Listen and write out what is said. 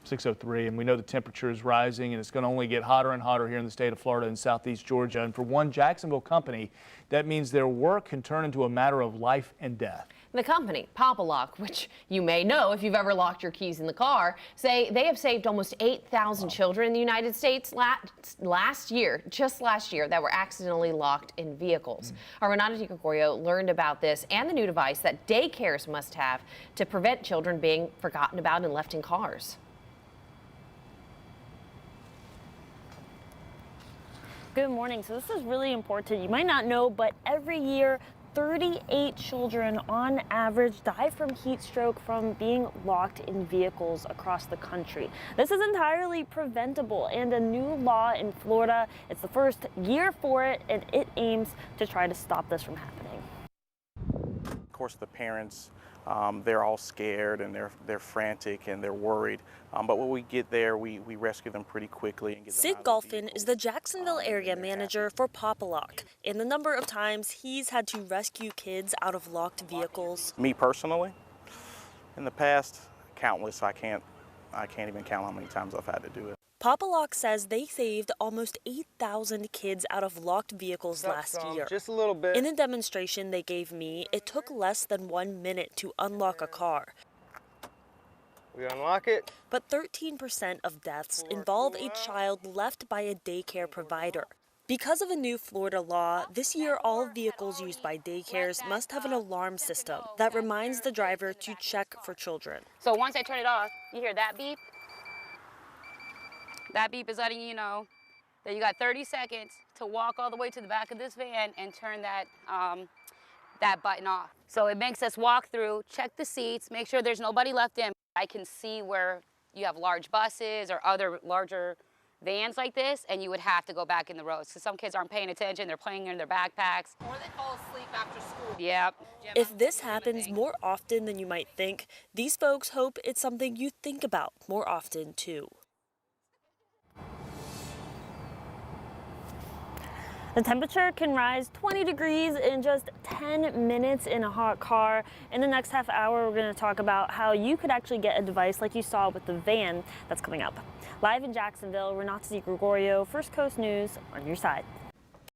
6:03, and we know the temperature is rising and it's going to only get hotter and hotter here in the state of Florida and southeast Georgia. And for one Jacksonville company, that means their work can turn into a matter of life and death. The company, Pop-A-Lock, which you may know if you've ever locked your keys in the car, say they have saved almost 8,000 children in the United States last year, that were accidentally locked in vehicles. Our Renata Gregorio learned about this and the new device that daycares must have to prevent children being forgotten about and left in cars. Good morning. So this is really important. You might not know, but every year 38 children on average die from heat stroke from being locked in vehicles across the country. This is entirely preventable, and a new law in Florida, it's the first year for it, and it aims to try to stop this from happening. Of course, the parents, they're all scared and they're frantic and they're worried. But when we get there, we rescue them pretty quickly. And get them Sid Golfin is the Jacksonville area manager for Pop-A-Lock, and the number of times he's had to rescue kids out of locked vehicles. Me personally, in the past, countless. I can't even count how many times I've had to do it. Pop-A-Lock says they saved almost 8,000 kids out of locked vehicles last year. Just a little bit. In a demonstration they gave me, it took less than 1 minute to unlock a car. We unlock it. But 13% of deaths involve a child left by a daycare provider. Because of a new Florida law, this year all vehicles used by daycares must have an alarm system that reminds the driver to check for children. So once I turn it off, you hear that beep? That beep is letting you know that you got 30 seconds to walk all the way to the back of this van and turn that, that button off. So it makes us walk through, check the seats, make sure there's nobody left in. I can see where you have large buses or other larger vans like this, and you would have to go back in the roads. So some kids aren't paying attention, they're playing in their backpacks. Or they fall asleep after school. Yep. If this happens more often than you might think, these folks hope it's something you think about more often too. The temperature can rise 20 degrees in just 10 minutes in a hot car. In the next half hour, we're going to talk about how you could actually get a device like you saw with the van that's coming up. Live in Jacksonville, Renata Gregorio, First Coast News, on your side.